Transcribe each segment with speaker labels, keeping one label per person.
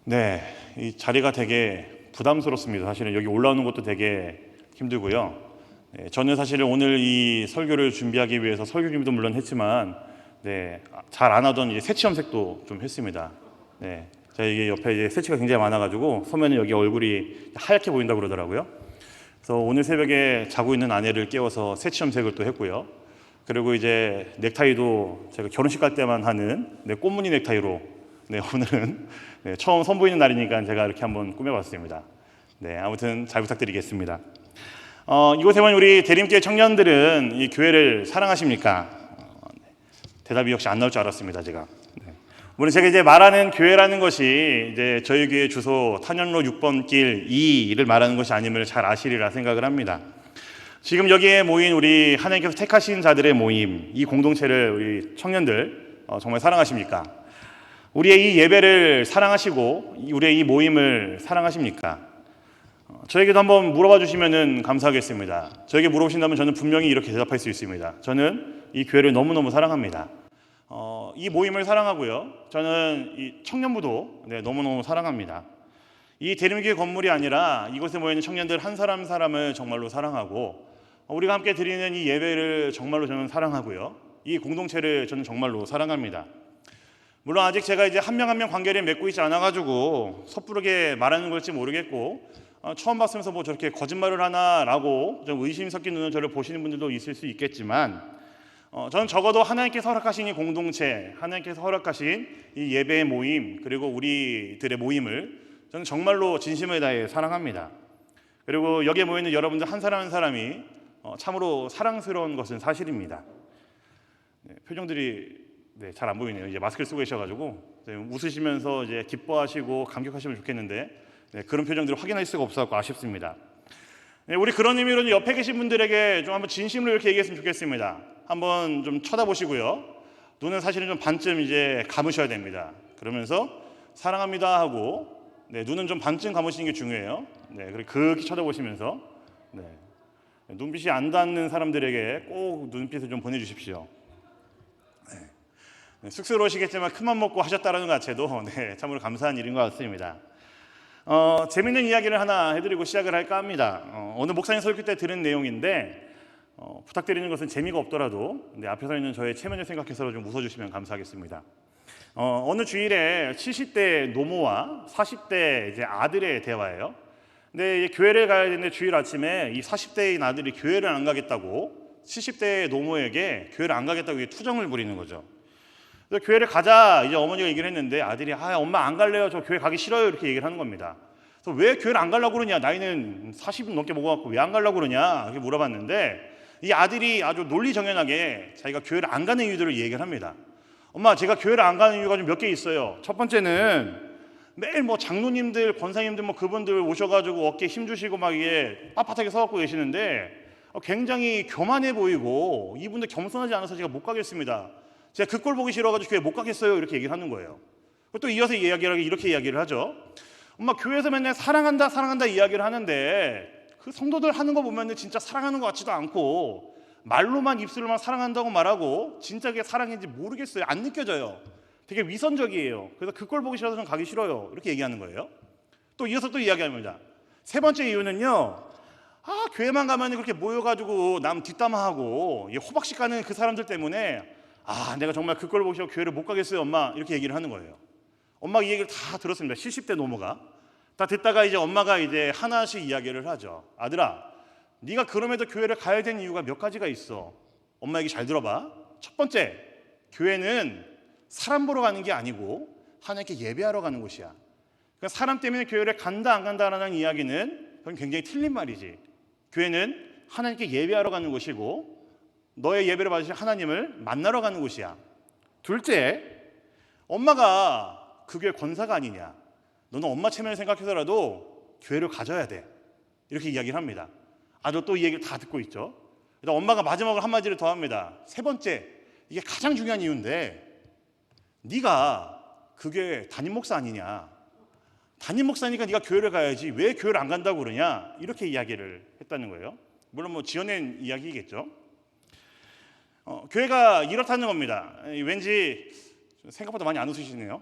Speaker 1: 네, 이 자리가 되게 부담스럽습니다. 사실은 여기 올라오는 것도 되게 힘들고요. 네, 저는 사실은 오늘 이 설교를 준비하기 위해서 설교 준비도 물론 했지만, 잘 안 하던 이제 새치 염색도 좀 했습니다. 네, 제가 이게 옆에 이제 새치가 굉장히 많아가지고 서면은 여기 얼굴이 하얗게 보인다고 그러더라고요. 그래서 오늘 새벽에 자고 있는 아내를 깨워서 새치 염색을 또 했고요. 그리고 이제 넥타이도 제가 결혼식 갈 때만 하는 꽃무늬 넥타이로 오늘은 처음 선보이는 날이니까 제가 이렇게 한번 꾸며봤습니다. 아무튼 잘 부탁드리겠습니다. 이곳에 온 우리 대림교회 청년들은 이 교회를 사랑하십니까? 대답이 역시 안 나올 줄 알았습니다, 제가. 물론 제가 이제 말하는 교회라는 것이 이제 저희 교회 주소 탄현로 6번 길 2를 말하는 것이 아님을 잘 아시리라 생각을 합니다. 지금 여기에 모인 우리 하나님께서 택하신 자들의 모임, 이 공동체를 우리 청년들 정말 사랑하십니까? 우리의 이 예배를 사랑하시고 우리의 이 모임을 사랑하십니까? 저에게도 한번 물어봐 주시면 감사하겠습니다. 저에게 물어보신다면 저는 분명히 이렇게 대답할 수 있습니다. 저는 이 교회를 너무너무 사랑합니다. 이 모임을 사랑하고요. 저는 이 청년부도 너무너무 사랑합니다. 이 대림교회 건물이 아니라 이곳에 모여있는 청년들 한 사람 사람을 정말로 사랑하고 우리가 함께 드리는 이 예배를 정말로 저는 사랑하고요. 이 공동체를 저는 정말로 사랑합니다. 물론 아직 제가 이제 한 명 한 명 관계를 맺고 있지 않아가지고 섣부르게 말하는 걸지 모르겠고 처음 봤으면서 뭐 저렇게 거짓말을 하나라고 좀 의심 섞인 눈으로 저를 보시는 분들도 있을 수 있겠지만 저는 적어도 하나님께서 허락하신 이 공동체, 하나님께서 허락하신 이 예배의 모임, 그리고 우리들의 모임을 저는 정말로 진심을 다해 사랑합니다. 그리고 여기에 모이는 여러분들 한 사람 한 사람이 참으로 사랑스러운 것은 사실입니다. 표정들이 잘 안 보이네요. 이제 마스크를 쓰고 계셔가지고 웃으시면서 이제 기뻐하시고 감격하시면 좋겠는데 그런 표정들을 확인할 수가 없어서 아쉽습니다. 우리 그런 의미로 옆에 계신 분들에게 좀 한번 진심으로 이렇게 얘기했으면 좋겠습니다. 한번 좀 쳐다보시고요. 눈은 사실은 좀 반쯤 이제 감으셔야 됩니다. 그러면서 사랑합니다 하고 눈은 좀 반쯤 감으시는 게 중요해요. 그리고 그렇게 쳐다보시면서 눈빛이 안 닿는 사람들에게 꼭 눈빛을 좀 보내주십시오. 쑥스러우시겠지만 큰맘 먹고 하셨다는 것 자체도 참으로 감사한 일인 것 같습니다. 재밌는 이야기를 하나 해드리고 시작을 할까 합니다. 오늘 목사님 설교 때 들은 내용인데 부탁드리는 것은 재미가 없더라도 앞에 서 있는 저의 체면을 생각해서 좀 웃어주시면 감사하겠습니다. 어느 주일에 70대 노모와 40대 이제 아들의 대화예요. 근데 이제 교회를 가야 되는데 주일 아침에 이 40대인 아들이 교회를 안 가겠다고 70대 노모에게 교회를 안 가겠다고 투정을 부리는 거죠. 그래서 교회를 가자 이제 어머니가 얘기를 했는데 아들이 엄마 안 갈래요. 저 교회 가기 싫어요. 이렇게 얘기를 하는 겁니다. 그래서 왜 교회를 안 가려고 그러냐. 나이는 40은 넘게 먹어갖고 왜 안 가려고 그러냐. 이렇게 물어봤는데 이 아들이 아주 논리정연하게 자기가 교회를 안 가는 이유들을 얘기를 합니다. 엄마 제가 교회를 안 가는 이유가 좀 몇 개 있어요. 첫 번째는 매일 뭐 장로님들 권사님들 뭐 그분들 오셔가지고 어깨에 힘주시고 막 이게 빳빳하게 서갖고 계시는데 굉장히 교만해 보이고 이분들 겸손하지 않아서 제가 못 가겠습니다. 제가 그 꼴 보기 싫어가지고 교회 못 가겠어요. 이렇게 얘기를 하는 거예요. 또 이어서 이렇게 이야기를 하죠. 엄마 교회에서 맨날 사랑한다 사랑한다 이야기를 하는데 그 성도들 하는 거 보면 진짜 사랑하는 것 같지도 않고 말로만 입술로만 사랑한다고 말하고 진짜 그게 사랑인지 모르겠어요. 안 느껴져요. 되게 위선적이에요. 그래서 그 꼴 보기 싫어서 전 가기 싫어요. 이렇게 얘기하는 거예요. 또 이어서 또 이야기합니다. 세 번째 이유는요. 교회만 가면 그렇게 모여가지고 남 뒷담화하고 호박씩 가는 그 사람들 때문에 내가 정말 그 꼴 보기 싫어 교회를 못 가겠어요 엄마 이렇게 얘기를 하는 거예요. 엄마가 이 얘기를 다 들었습니다. 70대 노모가 다 듣다가 이제 엄마가 이제 하나씩 이야기를 하죠. 아들아 네가 그럼에도 교회를 가야 되는 이유가 몇 가지가 있어. 엄마 얘기 잘 들어봐. 첫 번째 교회는 사람 보러 가는 게 아니고 하나님께 예배하러 가는 곳이야. 그러니까 사람 때문에 교회를 간다 안 간다라는 이야기는 그건 굉장히 틀린 말이지. 교회는 하나님께 예배하러 가는 곳이고 너의 예배를 받으실 하나님을 만나러 가는 곳이야. 둘째, 엄마가 그 교회 권사가 아니냐. 너는 엄마 체면을 생각해서라도 교회를 가져야 돼. 이렇게 이야기를 합니다. 아들 또 이 얘기를 다 듣고 있죠. 그래서 엄마가 마지막으로 한마디를 더 합니다. 세 번째, 이게 가장 중요한 이유인데 네가 그 교회 담임 목사 아니냐. 담임 목사니까 네가 교회를 가야지 왜 교회를 안 간다고 그러냐. 이렇게 이야기를 했다는 거예요. 물론 뭐 지어낸 이야기겠죠. 교회가 이렇다는 겁니다. 왠지 생각보다 많이 안 웃으시네요.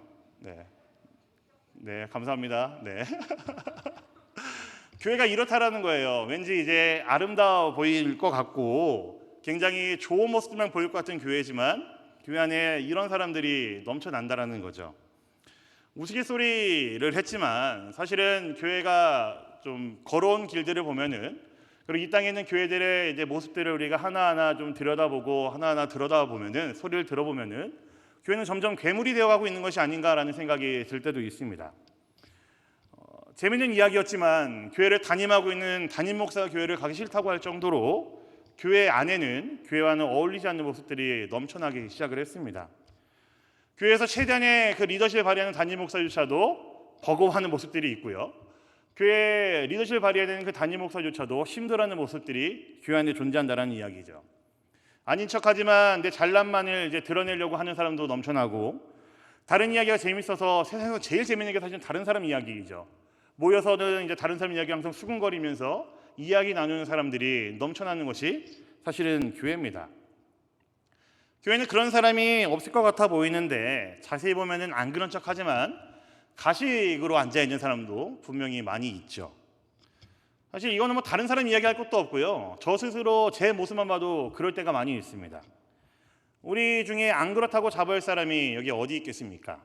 Speaker 1: 네, 감사합니다. 네. 교회가 이렇다라는 거예요. 왠지 이제 아름다워 보일 것 같고 굉장히 좋은 모습만 보일 것 같은 교회지만 교회 안에 이런 사람들이 넘쳐난다라는 거죠. 우스갯소리를 했지만 사실은 교회가 좀 걸어온 길들을 보면은, 그리고 이 땅에 있는 교회들의 이제 모습들을 우리가 하나하나 좀 들여다보고 하나하나 들여다보면은, 소리를 들어보면은 교회는 점점 괴물이 되어가고 있는 것이 아닌가라는 생각이 들 때도 있습니다. 재밌는 이야기였지만 교회를 담임하고 있는 담임 목사가 교회를 가기 싫다고 할 정도로 교회 안에는 교회와는 어울리지 않는 모습들이 넘쳐나기 시작을 했습니다. 교회에서 최대한의 그 리더십을 발휘하는 담임 목사조차도 버거워하는 모습들이 있고요. 교회 리더십을 발휘해야 되는 그 담임 목사조차도 힘들어하는 모습들이 교회 안에 존재한다는 이야기죠. 아닌 척하지만 내 잘난만을 이제 드러내려고 하는 사람도 넘쳐나고, 다른 이야기가 재밌어서 세상에서 제일 재밌는 게 사실 다른 사람 이야기이죠. 모여서는 이제 다른 사람 이야기 항상 수군거리면서 이야기 나누는 사람들이 넘쳐나는 것이 사실은 교회입니다. 교회는 그런 사람이 없을 것 같아 보이는데 자세히 보면은 안 그런 척하지만 가식으로 앉아 있는 사람도 분명히 많이 있죠. 사실 이거는 뭐 다른 사람 이야기할 것도 없고요. 저 스스로 제 모습만 봐도 그럴 때가 많이 있습니다. 우리 중에 안 그렇다고 자부할 사람이 여기 어디 있겠습니까?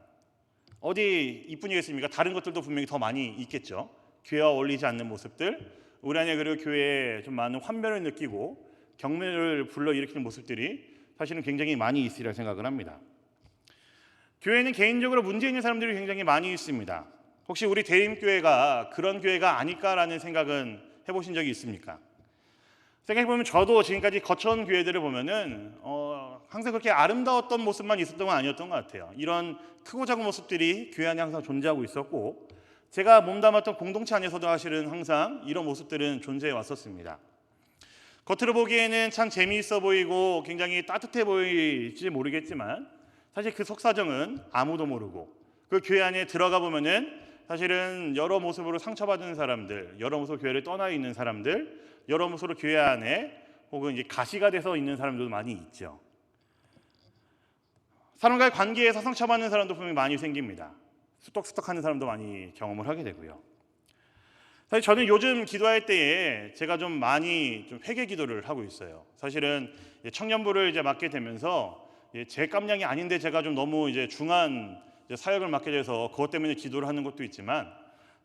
Speaker 1: 어디 이뿐이겠습니까? 다른 것들도 분명히 더 많이 있겠죠. 교회와 어울리지 않는 모습들, 우리 안에 그리고 교회에 좀 많은 환멸을 느끼고 경멸을 불러일으키는 모습들이 사실은 굉장히 많이 있으리라 생각을 합니다. 교회는 개인적으로 문제 있는 사람들이 굉장히 많이 있습니다. 혹시 우리 대림교회가 그런 교회가 아닐까라는 생각은 해보신 적이 있습니까? 생각해보면 저도 지금까지 거쳐온 교회들을 보면은 항상 그렇게 아름다웠던 모습만 있었던 건 아니었던 것 같아요. 이런 크고 작은 모습들이 교회 안에 항상 존재하고 있었고, 제가 몸담았던 공동체 안에서도 사실은 항상 이런 모습들은 존재해 왔었습니다. 겉으로 보기에는 참 재미있어 보이고 굉장히 따뜻해 보일지 모르겠지만 사실 그 속사정은 아무도 모르고, 그 교회 안에 들어가 보면은 사실은 여러 모습으로 상처받은 사람들, 여러 모습으로 교회를 떠나 있는 사람들, 여러 모습으로 교회 안에 혹은 이제 가시가 돼서 있는 사람들도 많이 있죠. 사람과의 관계에서 상처받는 사람도 분명히 많이 생깁니다. 수덕수덕하는 사람도 많이 경험을 하게 되고요. 사실 저는 요즘 기도할 때에 제가 좀 많이 회개 기도를 하고 있어요. 사실은 청년부를 이제 맡게 되면서 제 깜냥이 아닌데 제가 좀 너무 이제 중한 사역을 맡게 돼서 그것 때문에 기도를 하는 것도 있지만,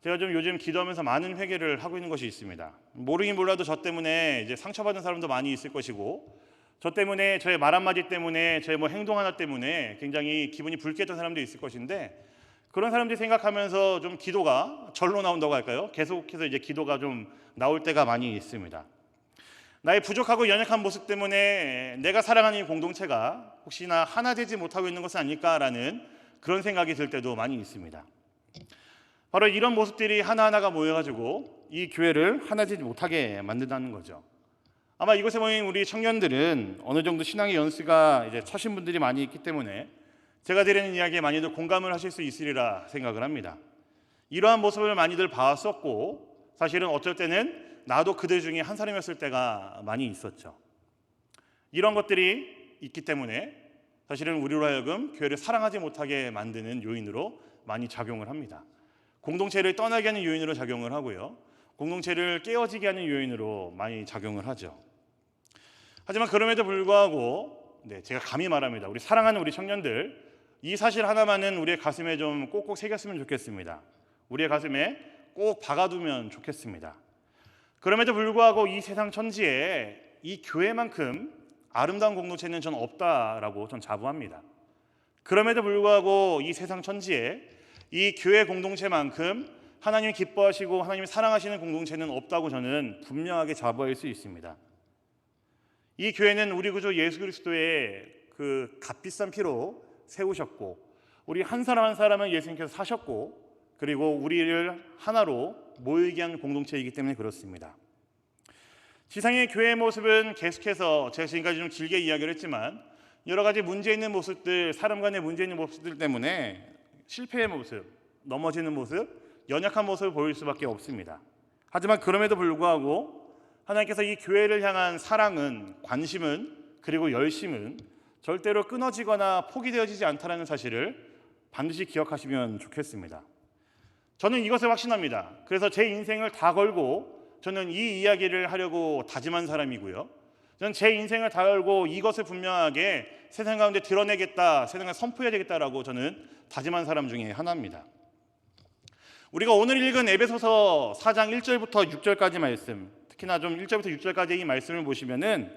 Speaker 1: 제가 좀 요즘 기도하면서 많은 회개를 하고 있는 것이 있습니다. 모르긴 몰라도 저 때문에 이제 상처받은 사람도 많이 있을 것이고, 저 때문에 저의 말 한마디 때문에 저의 뭐 행동 하나 때문에 굉장히 기분이 불쾌했던 사람도 있을 것인데, 그런 사람들이 생각하면서 좀 기도가 절로 나온다고 할까요? 계속해서 이제 기도가 좀 나올 때가 많이 있습니다. 나의 부족하고 연약한 모습 때문에 내가 사랑하는 이 공동체가 혹시나 하나 되지 못하고 있는 것은 아닐까라는 그런 생각이 들 때도 많이 있습니다. 바로 이런 모습들이 하나하나가 모여가지고 이 교회를 하나 되지 못하게 만든다는 거죠. 아마 이곳에 모인 우리 청년들은 어느 정도 신앙의 연수가 이제 차신 분들이 많이 있기 때문에 제가 드리는 이야기에 많이들 공감을 하실 수 있으리라 생각을 합니다. 이러한 모습을 많이들 봐왔었고, 사실은 어쩔 때는 나도 그들 중에 한 사람이었을 때가 많이 있었죠. 이런 것들이 있기 때문에 사실은 우리로 하여금 교회를 사랑하지 못하게 만드는 요인으로 많이 작용을 합니다. 공동체를 떠나게 하는 요인으로 작용을 하고요, 공동체를 깨어지게 하는 요인으로 많이 작용을 하죠. 하지만 그럼에도 불구하고 제가 감히 말합니다. 우리 사랑하는 우리 청년들, 이 사실 하나만은 우리의 가슴에 좀 꼭꼭 새겼으면 좋겠습니다. 우리의 가슴에 꼭 박아두면 좋겠습니다. 그럼에도 불구하고 이 세상 천지에 이 교회만큼 아름다운 공동체는 전 없다라고 전 자부합니다. 그럼에도 불구하고 이 세상 천지에 이 교회 공동체만큼 하나님이 기뻐하시고 하나님이 사랑하시는 공동체는 없다고 저는 분명하게 자부할 수 있습니다. 이 교회는 우리 구주 예수 그리스도의 그 값비싼 피로 세우셨고, 우리 한 사람 한 사람은 예수님께서 사셨고, 그리고 우리를 하나로 모이게 한 공동체이기 때문에 그렇습니다. 지상의 교회의 모습은 계속해서 제가 지금까지 좀 길게 이야기를 했지만 여러 가지 문제 있는 모습들, 사람 간의 문제 있는 모습들 때문에 실패의 모습, 넘어지는 모습, 연약한 모습을 보일 수밖에 없습니다. 하지만 그럼에도 불구하고 하나님께서 이 교회를 향한 사랑은, 관심은, 그리고 열심은 절대로 끊어지거나 포기되어지지 않다는 사실을 반드시 기억하시면 좋겠습니다. 저는 이것을 확신합니다. 그래서 제 인생을 다 걸고 저는 이 이야기를 하려고 다짐한 사람이고요. 저는 제 인생을 다 걸고 이것을 분명하게 세상 가운데 드러내겠다, 세상에 선포해야 되겠다라고 저는 다짐한 사람 중에 하나입니다. 우리가 오늘 읽은 에베소서 4장 1절부터 6절까지 말씀, 특히나 좀 1절부터 6절까지 이 말씀을 보시면은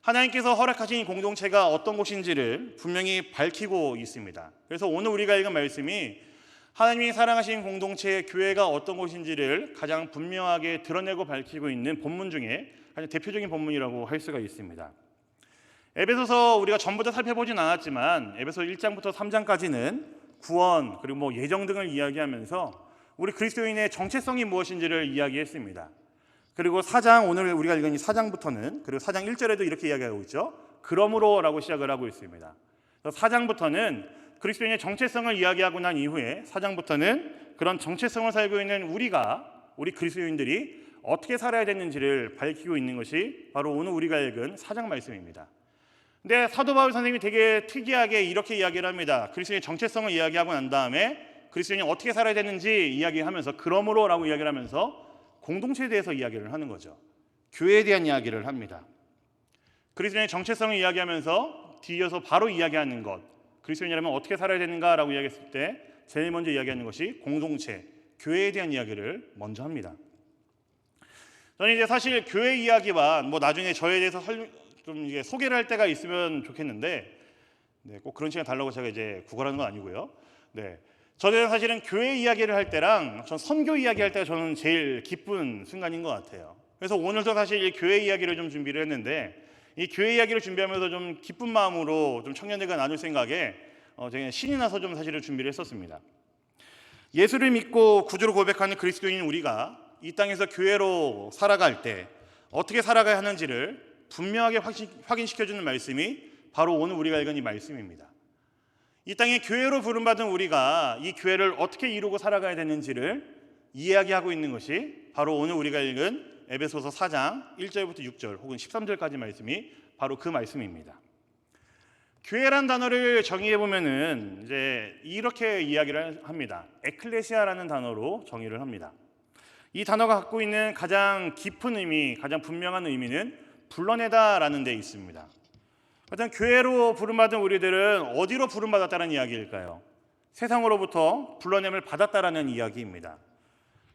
Speaker 1: 하나님께서 허락하신 이 공동체가 어떤 곳인지를 분명히 밝히고 있습니다. 그래서 오늘 우리가 읽은 말씀이 하나님이 사랑하신 공동체의 교회가 어떤 곳인지를 가장 분명하게 드러내고 밝히고 있는 본문 중에 가장 대표적인 본문이라고 할 수가 있습니다. 에베소서 우리가 전부 다 살펴보진 않았지만 에베소 1장부터 3장까지는 구원 그리고 예정 등을 이야기하면서 우리 그리스도인의 정체성이 무엇인지를 이야기했습니다. 그리고 4장, 오늘 우리가 읽은 이 4장부터는, 그리고 4장 1절에도 이렇게 이야기하고 있죠. 그러므로 라고 시작을 하고 있습니다. 4장부터는 그리스도인의 정체성을 이야기하고 난 이후에 4장부터는 그런 정체성을 살고 있는 우리 그리스도인들이 어떻게 살아야 되는지를 밝히고 있는 것이 바로 오늘 우리가 읽은 4장 말씀입니다. 근데 사도 바울 선생님이 되게 특이하게 이렇게 이야기를 합니다. 그리스도인의 정체성을 이야기하고 난 다음에 그리스도인이 어떻게 살아야 되는지 이야기하면서 그러므로 라고 이야기를 하면서 공동체에 대해서 이야기를 하는 거죠. 교회에 대한 이야기를 합니다. 그리스도인의 정체성을 이야기하면서 뒤이어서 바로 이야기하는 것, 그리스도인이라면 어떻게 살아야 되는가라고 이야기했을 때 제일 먼저 이야기하는 것이 공동체, 교회에 대한 이야기를 먼저 합니다. 저는 이제 사실 교회 이야기와 나중에 저에 대해서 좀 이게 소개를 할 때가 있으면 좋겠는데, 꼭 그런 시간 달라고 제가 이제 구걸하는 건 아니고요. 저는 사실은 교회 이야기를 할 때랑 전 선교 이야기할 때가 저는 제일 기쁜 순간인 것 같아요. 그래서 오늘도 사실 이 교회 이야기를 좀 준비를 했는데 이 교회 이야기를 준비하면서 좀 기쁜 마음으로 좀 청년들과 나눌 생각에 제가 신이 나서 좀 사실은 준비를 했었습니다. 예수를 믿고 구주로 고백하는 그리스도인인 우리가 이 땅에서 교회로 살아갈 때 어떻게 살아가야 하는지를 분명하게 확인시켜주는 말씀이 바로 오늘 우리가 읽은 이 말씀입니다. 이 땅에 교회로 부름받은 우리가 이 교회를 어떻게 이루고 살아가야 되는지를 이야기하고 있는 것이 바로 오늘 우리가 읽은 에베소서 4장 1절부터 6절 혹은 13절까지 말씀이 바로 그 말씀입니다. 교회란 단어를 정의해 보면은 이제 이렇게 이야기를 합니다. 에클레시아라는 단어로 정의를 합니다. 이 단어가 갖고 있는 가장 깊은 의미, 가장 분명한 의미는 불러내다라는 데 있습니다. 일단 교회로 부름받은 우리들은 어디로 부름받았다는 이야기일까요? 세상으로부터 불러냄을 받았다라는 이야기입니다.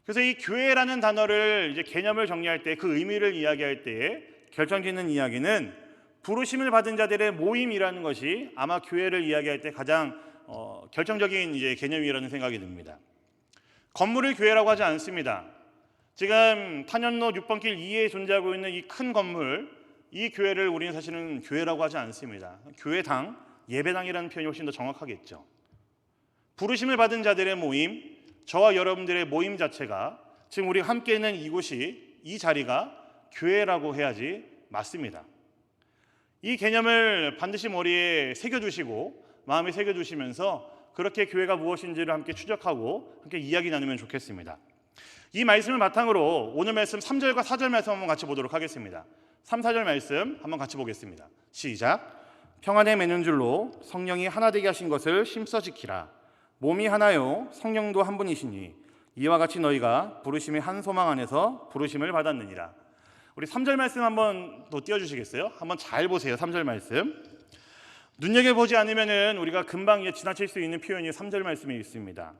Speaker 1: 그래서 이 교회라는 단어를 이제 개념을 정리할 때 그 의미를 이야기할 때에 결정짓는 이야기는 부르심을 받은 자들의 모임이라는 것이 아마 교회를 이야기할 때 가장 결정적인 이제 개념이라는 생각이 듭니다. 건물을 교회라고 하지 않습니다. 지금 탄현로 6번 길 2에 존재하고 있는 이 큰 건물, 이 교회를 우리는 사실은 교회라고 하지 않습니다. 교회당, 예배당이라는 표현이 훨씬 더 정확하겠죠. 부르심을 받은 자들의 모임, 저와 여러분들의 모임 자체가 지금 우리 함께 있는 이곳이, 이 자리가 교회라고 해야지 맞습니다. 이 개념을 반드시 머리에 새겨두시고 마음에 새겨두시면서 그렇게 교회가 무엇인지를 함께 추적하고 함께 이야기 나누면 좋겠습니다. 이 말씀을 바탕으로 오늘 말씀 3절과 4절 말씀 한번 같이 보도록 하겠습니다. 3, 4절 말씀 한번 같이 보겠습니다. 시작. 평안에 매는 줄로 성령이 하나 되게 하신 것을 힘써 지키라. 몸이 하나요 성령도 한 분이시니 이와 같이 너희가 부르심의 한 소망 안에서 부르심을 받았느니라. 우리 3절 말씀 한번 더 띄워주시겠어요? 한번 잘 보세요. 3절 말씀. 눈여겨보지 않으면 우리가 금방 지나칠 수 있는 표현이 3절 말씀에 있습니다.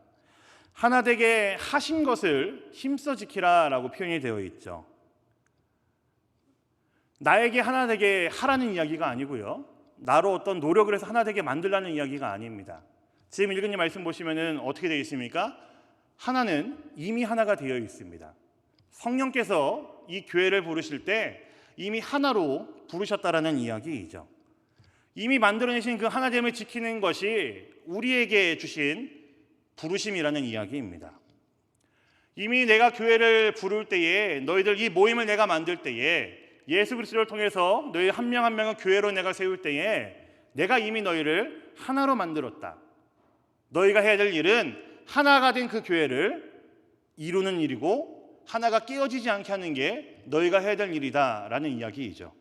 Speaker 1: 하나 되게 하신 것을 힘써 지키라 라고 표현이 되어 있죠. 나에게 하나 되게 하라는 이야기가 아니고요, 나로 어떤 노력을 해서 하나 되게 만들라는 이야기가 아닙니다. 지금 읽은 이 말씀 보시면 어떻게 되어 있습니까? 하나는 이미 하나가 되어 있습니다. 성령께서 이 교회를 부르실 때 이미 하나로 부르셨다라는 이야기이죠. 이미 만들어내신 그 하나됨을 지키는 것이 우리에게 주신 부르심이라는 이야기입니다. 이미 내가 교회를 부를 때에, 너희들 이 모임을 내가 만들 때에, 예수 그리스도를 통해서 너희 한 명 한 명을 교회로 내가 세울 때에 내가 이미 너희를 하나로 만들었다. 너희가 해야 될 일은 하나가 된 그 교회를 이루는 일이고 하나가 깨어지지 않게 하는 게 너희가 해야 될 일이다 라는 이야기이죠.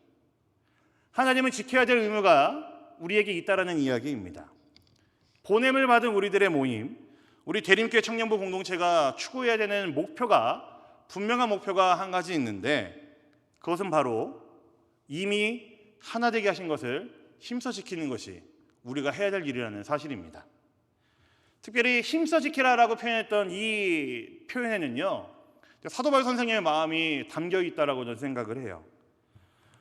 Speaker 1: 하나님을 지켜야 될 의무가 우리에게 있다라는 이야기입니다. 보냄을 받은 우리들의 모임, 우리 대림교회 청년부 공동체가 추구해야 되는 분명한 목표가 한 가지 있는데, 그것은 바로 이미 하나 되게 하신 것을 힘써 지키는 것이 우리가 해야 될 일이라는 사실입니다. 특별히 힘써 지키라라고 표현했던 이 표현에는요, 사도 바울 선생님의 마음이 담겨 있다라고 저는 생각을 해요.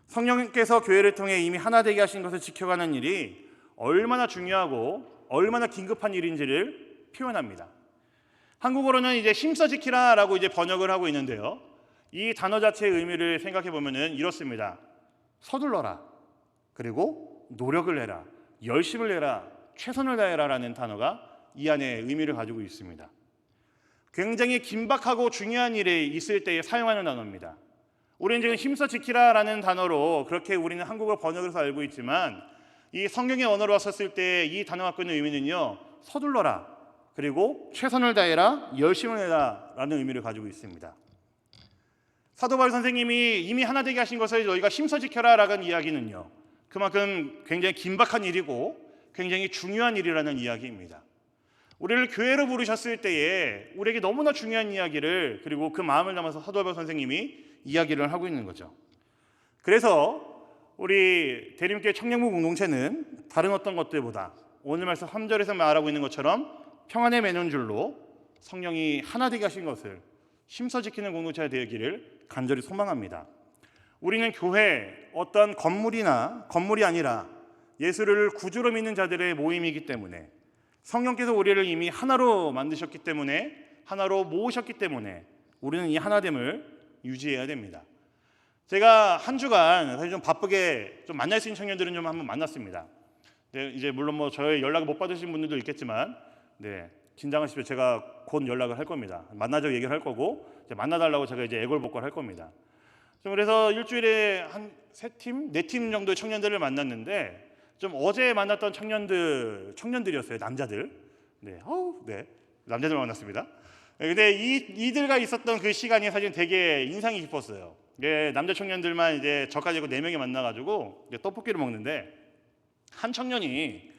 Speaker 1: 성령께서 교회를 통해 이미 하나 되게 하신 것을 지켜가는 일이 얼마나 중요하고 얼마나 긴급한 일인지를 표현합니다. 한국어로는 이제 힘써 지키라라고 이제 번역을 하고 있는데요, 이 단어 자체의 의미를 생각해 보면은 이렇습니다. 서둘러라, 그리고 노력을 해라, 열심을 내라, 최선을 다해라라는 단어가 이 안에 의미를 가지고 있습니다. 굉장히 긴박하고 중요한 일이 있을 때에 사용하는 단어입니다. 우리는 지금 힘써 지키라라는 단어로 그렇게 우리는 한국어 번역을 해서 알고 있지만, 이 성경의 언어로 왔었을 때 이 단어가 갖고 있는 의미는요, 서둘러라, 그리고 최선을 다해라, 열심을 내라 라는 의미를 가지고 있습니다. 사도 바울 선생님이 이미 하나 되게 하신 것을 너희가 힘써 지켜라 라는 이야기는요, 그만큼 굉장히 긴박한 일이고 굉장히 중요한 일이라는 이야기입니다. 우리를 교회로 부르셨을 때에 우리에게 너무나 중요한 이야기를, 그리고 그 마음을 담아서 사도 바울 선생님이 이야기를 하고 있는 거죠. 그래서 우리 대림교회 청년부 공동체는 다른 어떤 것들보다 오늘 말씀 3절에서 말하고 있는 것처럼 평안에 매는 줄로 성령이 하나 되게 하신 것을 힘써 지키는 공동체가 되기를 간절히 소망합니다. 우리는 교회, 어떤 건물이 아니라 예수를 구주로 믿는 자들의 모임이기 때문에, 성령께서 우리를 이미 하나로 만드셨기 때문에, 하나로 모으셨기 때문에 우리는 이 하나됨을 유지해야 됩니다. 제가 한 주간 사실 좀 바쁘게 좀 만날 수 있는 청년들은 좀 한번 만났습니다. 네, 이제 물론 뭐 저의 연락을 못 받으신 분들도 있겠지만, 네, 긴장하시면 제가 곧 연락을 할 겁니다. 만나자고 얘기를 할 거고, 이제 만나달라고 제가 이제 애걸복걸 할 겁니다. 그래서 일주일에 한 3팀, 4팀 정도의 청년들을 만났는데, 좀 어제 만났던 청년들이었어요. 남자들. 네, 남자들 만났습니다. 근데 이들과 있었던 그 시간이 사실 되게 인상이 깊었어요. 남자 청년들만 이제 저까지 4명이 만나가지고 떡볶이를 먹는데, 한 청년이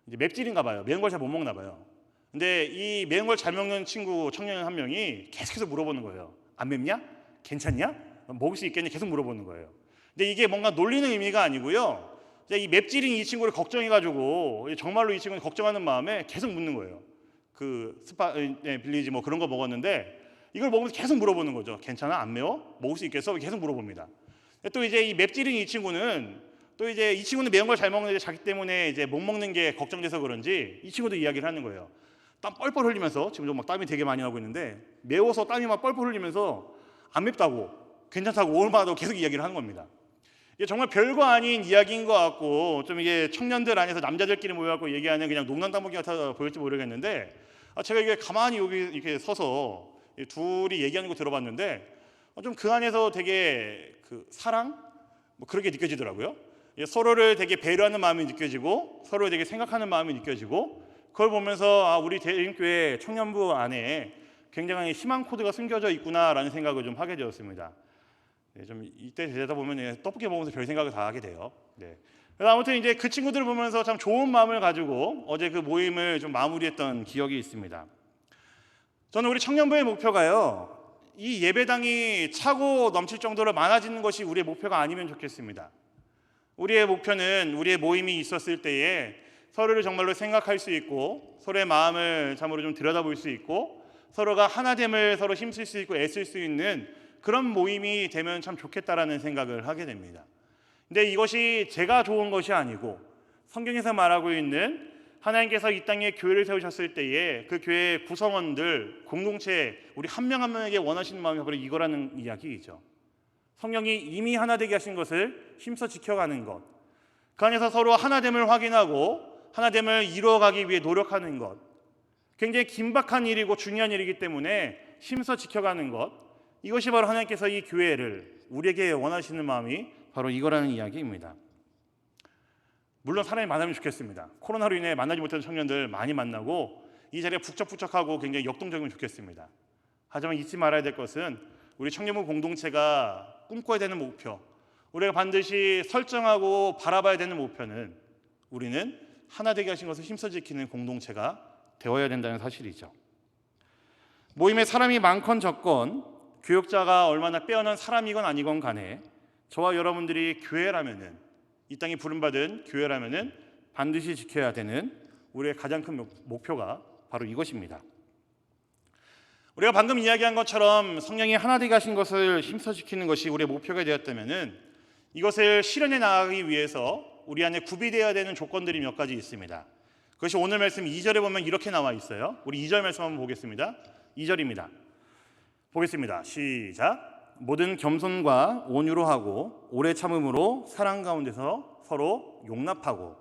Speaker 1: 이제 맵찔인가 봐요. 매운 걸 잘 못 먹나 봐요. 근데 이 매운 걸 잘 먹는 청년 한 명이 계속해서 물어보는 거예요. 안 맵냐? 괜찮냐? 먹을 수 있겠냐? 계속 물어보는 거예요. 근데 이게 뭔가 놀리는 의미가 아니고요, 이 맵찔인 이 친구를 걱정해가지고 정말로 이 친구는 걱정하는 마음에 계속 묻는 거예요. 빌리지 뭐 그런 거 먹었는데 이걸 먹으면서 계속 물어보는 거죠. 괜찮아? 안 매워? 먹을 수 있겠어? 계속 물어봅니다. 또 이제 이 맵찔인 이 친구는 매운 걸 잘 먹는데 자기 때문에 이제 못 먹는 게 걱정돼서 그런지 이 친구도 이야기를 하는 거예요. 땀 뻘뻘 흘리면서, 지금 좀 막 땀이 되게 많이 나고 있는데 매워서 땀이 막 뻘뻘 흘리면서 안 맵다고, 괜찮다고, 얼마나 계속 이야기를 하는 겁니다. 이게 정말 별거 아닌 이야기인 것 같고, 좀 이게 청년들 안에서 남자들끼리 모여갖고 얘기하는 그냥 농담따먹기 같아 보일지 모르겠는데, 제가 이게 가만히 여기 이렇게 서서 둘이 얘기하는 거 들어봤는데, 좀 그 안에서 되게 그 사랑? 뭐 그렇게 느껴지더라고요. 서로를 되게 배려하는 마음이 느껴지고, 서로를 되게 생각하는 마음이 느껴지고, 그걸 보면서 우리 대림교회 청년부 안에 굉장히 희망 코드가 숨겨져 있구나라는 생각을 좀 하게 되었습니다. 네, 좀 이때 되다 보면 떡볶이 먹으면서 별 생각을 다 하게 돼요. 네. 그래서 아무튼 이제 그 친구들을 보면서 참 좋은 마음을 가지고 어제 그 모임을 좀 마무리했던 기억이 있습니다. 저는 우리 청년부의 목표가요, 이 예배당이 차고 넘칠 정도로 많아지는 것이 우리의 목표가 아니면 좋겠습니다. 우리의 목표는 우리의 모임이 있었을 때에 서로를 정말로 생각할 수 있고, 서로의 마음을 참으로 좀 들여다볼 수 있고, 서로가 하나됨을 서로 힘쓸 수 있고 애쓸 수 있는 그런 모임이 되면 참 좋겠다라는 생각을 하게 됩니다. 근데 이것이 제가 좋은 것이 아니고, 성경에서 말하고 있는 하나님께서 이 땅에 교회를 세우셨을 때에 그 교회의 구성원들, 공동체, 우리 한 명 한 명에게 원하시는 마음이 바로 이거라는 이야기이죠. 성령이 이미 하나 되게 하신 것을 힘써 지켜가는 것, 그 안에서 서로 하나됨을 확인하고 하나됨을 이루어가기 위해 노력하는 것, 굉장히 긴박한 일이고 중요한 일이기 때문에 힘써 지켜가는 것, 이것이 바로 하나님께서 이 교회를 우리에게 원하시는 마음이 바로 이거라는 이야기입니다. 물론 사람이 많으면 좋겠습니다. 코로나로 인해 만나지 못하는 청년들 많이 만나고 이 자리에 북적북적하고 굉장히 역동적이면 좋겠습니다. 하지만 잊지 말아야 될 것은 우리 청년부 공동체가 꿈꿔야 되는 목표, 우리가 반드시 설정하고 바라봐야 되는 목표는 우리는 하나 되게 하신 것을 힘써 지키는 공동체가 되어야 된다는 사실이죠. 모임에 사람이 많건 적건 교역자가 얼마나 빼어난 사람이건 아니건 간에 저와 여러분들이 교회라면은, 이 땅에 부름받은 교회라면은 반드시 지켜야 되는 우리의 가장 큰 목표가 바로 이것입니다. 우리가 방금 이야기한 것처럼 성령이 하나 되게 하신 것을 힘써 지키는 것이 우리의 목표가 되었다면은 이것을 실현해 나가기 위해서 우리 안에 구비되어야 되는 조건들이 몇 가지 있습니다. 그것이 오늘 말씀 2절에 보면 이렇게 나와 있어요. 우리 2절 말씀 한번 보겠습니다. 2절입니다. 보겠습니다. 시작. 모든 겸손과 온유로 하고 오래 참음으로 사랑 가운데서 서로 용납하고.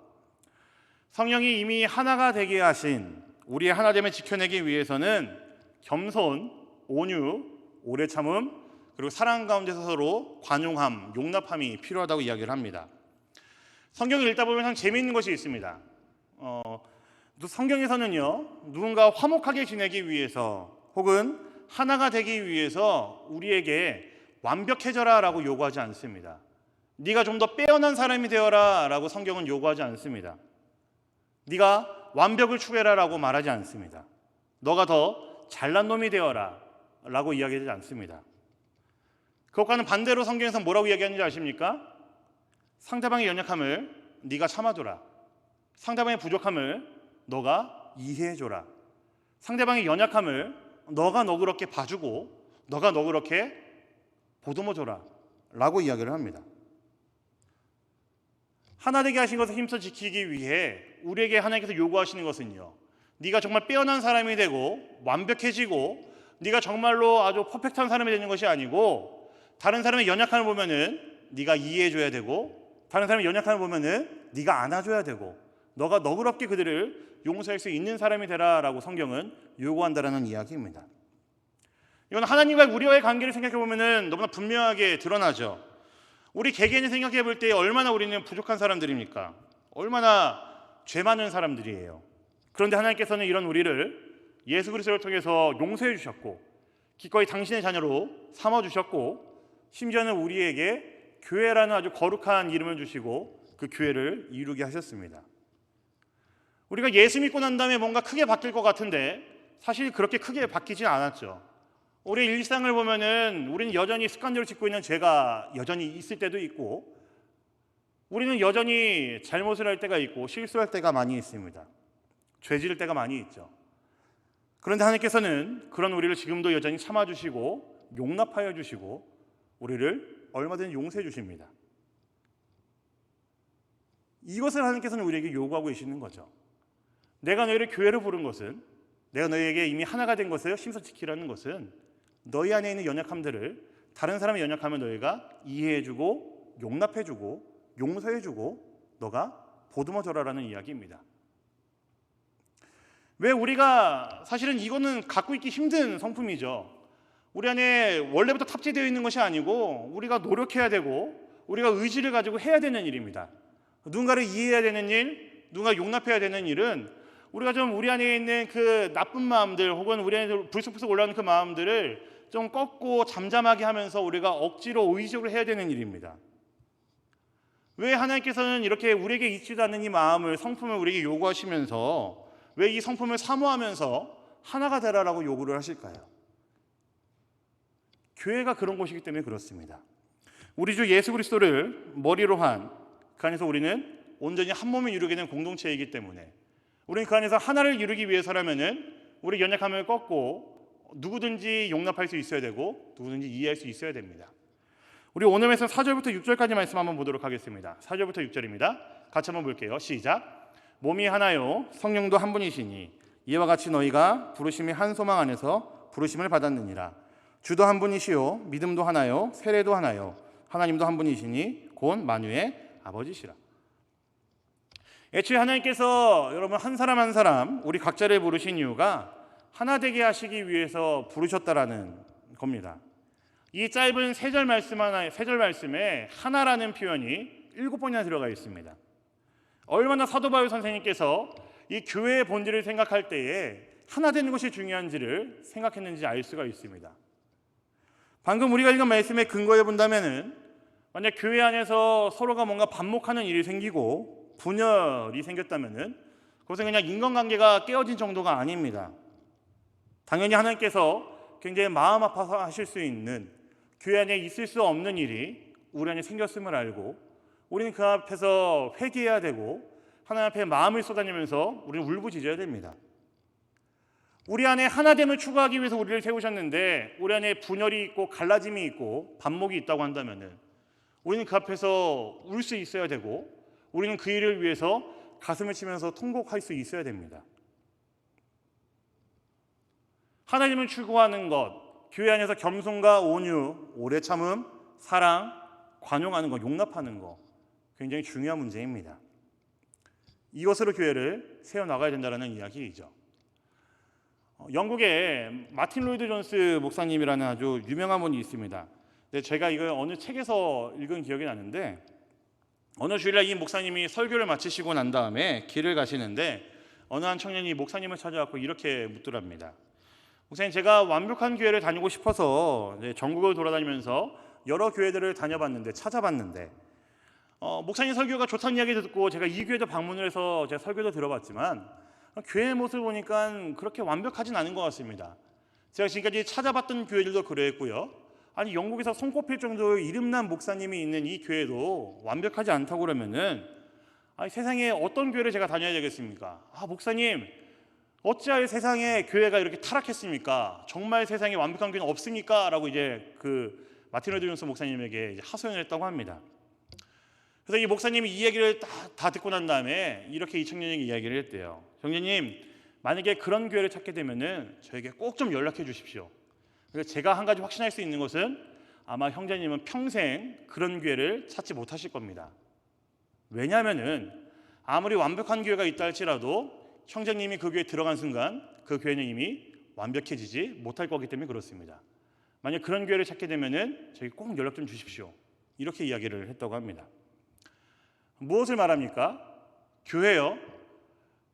Speaker 1: 성령이 이미 하나가 되게 하신 우리의 하나됨을 지켜내기 위해서는 겸손, 온유, 오래 참음, 그리고 사랑 가운데서 서로 관용함, 용납함이 필요하다고 이야기를 합니다. 성경을 읽다 보면 참 재미있는 것이 있습니다. 성경에서는요, 누군가 화목하게 지내기 위해서 혹은 하나가 되기 위해서 우리에게 완벽해져라 라고 요구하지 않습니다. 네가 좀 더 빼어난 사람이 되어라 라고 성경은 요구하지 않습니다. 네가 완벽을 추구해라 라고 말하지 않습니다. 너가 더 잘난 놈이 되어라 라고 이야기하지 않습니다. 그것과는 반대로 성경에서 뭐라고 이야기하는지 아십니까? 상대방의 연약함을 네가 참아줘라. 상대방의 부족함을 너가 이해해줘라. 상대방의 연약함을 너가 너그럽게 봐주고 너가 너그럽게 보듬어줘라 라고 이야기를 합니다. 하나 되게 하신 것을 힘써 지키기 위해 우리에게 하나님께서 요구하시는 것은요, 네가 정말 빼어난 사람이 되고 완벽해지고 네가 정말로 아주 퍼펙트한 사람이 되는 것이 아니고, 다른 사람의 연약함을 보면은 네가 이해해줘야 되고, 다른 사람의 연약함을 보면은 네가 안아줘야 되고, 너가 너그럽게 그들을 용서할 수 있는 사람이 되라라고 성경은 요구한다라는 이야기입니다. 이건 하나님과 우리와의 관계를 생각해 보면은 너무나 분명하게 드러나죠. 우리 개개인을 생각해 볼 때 얼마나 우리는 부족한 사람들입니까? 얼마나 죄 많은 사람들이에요. 그런데 하나님께서는 이런 우리를 예수 그리스도를 통해서 용서해 주셨고 기꺼이 당신의 자녀로 삼아 주셨고, 심지어는 우리에게 교회라는 아주 거룩한 이름을 주시고 그 교회를 이루게 하셨습니다. 우리가 예수 믿고 난 다음에 뭔가 크게 바뀔 것 같은데 사실 그렇게 크게 바뀌진 않았죠. 우리 일상을 보면은 우리는 여전히 습관대로 짓고 있는 죄가 여전히 있을 때도 있고, 우리는 여전히 잘못을 할 때가 있고 실수할 때가 많이 있습니다. 죄 지을 때가 많이 있죠. 그런데 하나님께서는 그런 우리를 지금도 여전히 참아주시고 용납하여 주시고 우리를 얼마든지 용서해 주십니다. 이것을 하나님께서는 우리에게 요구하고 계시는 거죠. 내가 너희를 교회로 부른 것은, 내가 너희에게 이미 하나가 된 것을 힘써 지키라는 것은 너희 안에 있는 연약함들을, 다른 사람의 연약함을 너희가 이해해주고 용납해주고 용서해주고 너가 보듬어줘라라는 이야기입니다. 왜 우리가, 사실은 이거는 갖고 있기 힘든 성품이죠. 우리 안에 원래부터 탑재되어 있는 것이 아니고 우리가 노력해야 되고 우리가 의지를 가지고 해야 되는 일입니다. 누군가를 이해해야 되는 일, 누군가 용납해야 되는 일은 우리가 좀 우리 안에 있는 그 나쁜 마음들 혹은 우리 안에 불쑥불쑥 올라오는 그 마음들을 좀 꺾고 잠잠하게 하면서 우리가 억지로 의식적으로 해야 되는 일입니다. 왜 하나님께서는 이렇게 우리에게 있지도 않는 이 마음을, 성품을 우리에게 요구하시면서 왜 이 성품을 사모하면서 하나가 되라라고 요구를 하실까요? 교회가 그런 곳이기 때문에 그렇습니다. 우리 주 예수 그리스도를 머리로 한 그 안에서 우리는 온전히 한 몸을 이루게 된 공동체이기 때문에 우리는 그 안에서 하나를 이루기 위해서라면은 우리 연약함을 꺾고 누구든지 용납할 수 있어야 되고 누구든지 이해할 수 있어야 됩니다. 우리 오늘 말씀 4절부터 6절까지 말씀 한번 보도록 하겠습니다. 4절부터 6절입니다. 같이 한번 볼게요. 시작. 몸이 하나요 성령도 한 분이시니 이와 같이 너희가 부르심이 한 소망 안에서 부르심을 받았느니라. 주도 한 분이시요 믿음도 하나요 세례도 하나요 하나님도 한 분이시니 곧 만유의 아버지시라. 애초에 하나님께서 여러분 한 사람 한 사람 우리 각자를 부르신 이유가 하나 되게 하시기 위해서 부르셨다라는 겁니다. 이 짧은 세 절 말씀에 하나라는 표현이 7번이나 들어가 있습니다. 얼마나 사도 바울 선생님께서 이 교회의 본질을 생각할 때에 하나 되는 것이 중요한지를 생각했는지 알 수가 있습니다. 방금 우리가 읽은 말씀에 근거해 본다면은 만약 교회 안에서 서로가 뭔가 반목하는 일이 생기고 분열이 생겼다면은 그것은 그냥 인간관계가 깨어진 정도가 아닙니다. 당연히 하나님께서 굉장히 마음 아파서 하실 수 있는 교회 안에 있을 수 없는 일이 우리 안에 생겼음을 알고 우리는 그 앞에서 회개해야 되고 하나님 앞에 마음을 쏟아내면서 우리는 울부짖어야 됩니다. 우리 안에 하나됨을 추구하기 위해서 우리를 세우셨는데 우리 안에 분열이 있고 갈라짐이 있고 반목이 있다고 한다면 우리는 그 앞에서 울 수 있어야 되고 우리는 그 일을 위해서 가슴을 치면서 통곡할 수 있어야 됩니다. 하나님을 추구하는 것, 교회 안에서 겸손과 온유, 오래 참음, 사랑, 관용하는 것, 용납하는 것 굉장히 중요한 문제입니다. 이것으로 교회를 세워나가야 된다는 이야기이죠. 영국에 마틴 로이드 존스 목사님이라는 아주 유명한 분이 있습니다. 근데 제가 이걸 어느 책에서 읽은 기억이 나는데 어느 주일날 이 목사님이 설교를 마치시고 난 다음에 길을 가시는데 어느 한 청년이 목사님을 찾아왔고 이렇게 묻더랍니다. 목사님, 제가 완벽한 교회를 다니고 싶어서 전국을 돌아다니면서 여러 교회들을 다녀봤는데 찾아봤는데 목사님 설교가 좋다는 이야기 듣고 제가 이 교회도 방문을 해서 제가 설교도 들어봤지만 교회의 모습을 보니까 그렇게 완벽하진 않은 것 같습니다. 제가 지금까지 찾아봤던 교회들도 그랬고요. 아니 영국에서 손꼽힐 정도의 이름난 목사님이 있는 이 교회도 완벽하지 않다고 그러면은 세상에 어떤 교회를 제가 다녀야 되겠습니까? 목사님, 어찌하여 세상에 교회가 이렇게 타락했습니까? 정말 세상에 완벽한 교회는 없습니까? 라고 이제 그 마틴 로이드 존스 목사님에게 하소연을 했다고 합니다. 그래서 이 목사님이 이 얘기를 다 듣고 난 다음에 이렇게 이 청년에게 이야기를 했대요. 청년님, 만약에 그런 교회를 찾게 되면은 저에게 꼭 좀 연락해 주십시오. 그래서 제가 한 가지 확신할 수 있는 것은 아마 형제님은 평생 그런 교회를 찾지 못하실 겁니다. 왜냐하면은 아무리 완벽한 교회가 있다 할지라도 형제님이 그 교회에 들어간 순간 그 교회는 이미 완벽해지지 못할 거기 때문에 그렇습니다. 만약 그런 교회를 찾게 되면은 저에게 꼭 연락 좀 주십시오. 이렇게 이야기를 했다고 합니다. 무엇을 말합니까? 교회요.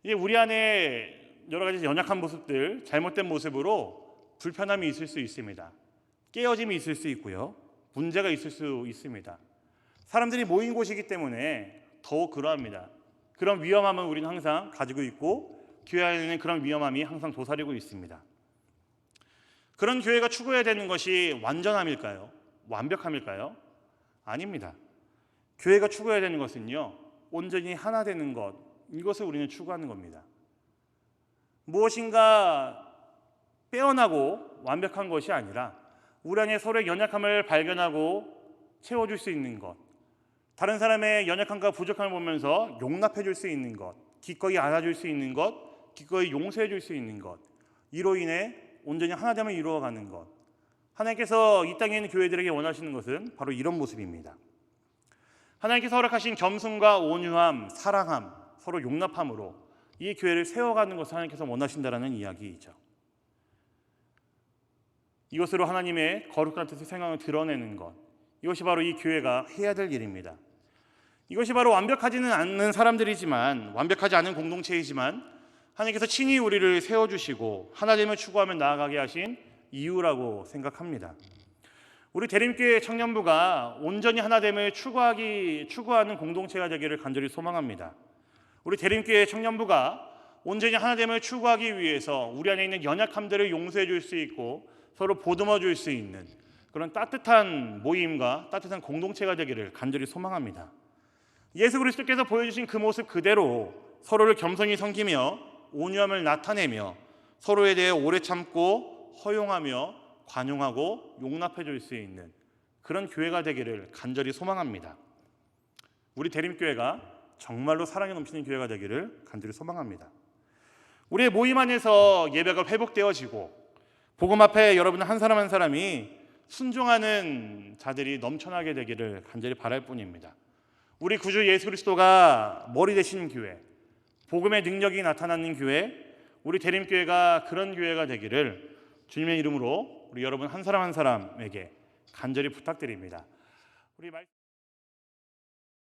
Speaker 1: 이게 우리 안에 여러 가지 연약한 모습들, 잘못된 모습으로 불편함이 있을 수 있습니다. 깨어짐이 있을 수 있고요. 문제가 있을 수 있습니다. 사람들이 모인 곳이기 때문에 더욱 그러합니다. 그런 위험함은 우리는 항상 가지고 있고 교회 안에는 그런 위험함이 항상 도사리고 있습니다. 그런 교회가 추구해야 되는 것이 완전함일까요? 완벽함일까요? 아닙니다. 교회가 추구해야 되는 것은요, 온전히 하나 되는 것, 이것을 우리는 추구하는 겁니다. 무엇인가 빼어나고 완벽한 것이 아니라 우리 안에 서로의 연약함을 발견하고 채워줄 수 있는 것, 다른 사람의 연약함과 부족함을 보면서 용납해 줄 수 있는 것, 기꺼이 안아줄 수 있는 것, 기꺼이 용서해 줄 수 있는 것, 이로 인해 온전히 하나됨을 이루어가는 것. 하나님께서 이 땅에 있는 교회들에게 원하시는 것은 바로 이런 모습입니다. 하나님께서 허락하신 겸손과 온유함, 사랑함, 서로 용납함으로 이 교회를 세워가는 것을 하나님께서 원하신다는 이야기이죠. 이것으로 하나님의 거룩한 뜻의 생각을 드러내는 것, 이것이 바로 이 교회가 해야 될 일입니다. 이것이 바로 완벽하지는 않는 사람들이지만, 완벽하지 않은 공동체이지만 하나님께서 친히 우리를 세워주시고 하나됨을 추구하며 나아가게 하신 이유라고 생각합니다. 우리 대림교회 청년부가 온전히 하나됨을 추구하는 공동체가 되기를 간절히 소망합니다. 우리 대림교회 청년부가 온전히 하나됨을 추구하기 위해서 우리 안에 있는 연약함들을 용서해 줄 수 있고 서로 보듬어 줄 수 있는 그런 따뜻한 모임과 따뜻한 공동체가 되기를 간절히 소망합니다. 예수 그리스도께서 보여주신 그 모습 그대로 서로를 겸손히 섬기며 온유함을 나타내며 서로에 대해 오래 참고 허용하며 관용하고 용납해 줄 수 있는 그런 교회가 되기를 간절히 소망합니다. 우리 대림교회가 정말로 사랑이 넘치는 교회가 되기를 간절히 소망합니다. 우리의 모임 안에서 예배가 회복되어지고 복음 앞에 여러분 한 사람 한 사람이 순종하는 자들이 넘쳐나게 되기를 간절히 바랄 뿐입니다. 우리 구주 예수 그리스도가 머리 되신 교회, 복음의 능력이 나타나는 교회, 우리 대림교회가 그런 교회가 되기를 주님의 이름으로 우리 여러분 한 사람 한 사람에게 간절히 부탁드립니다. 우리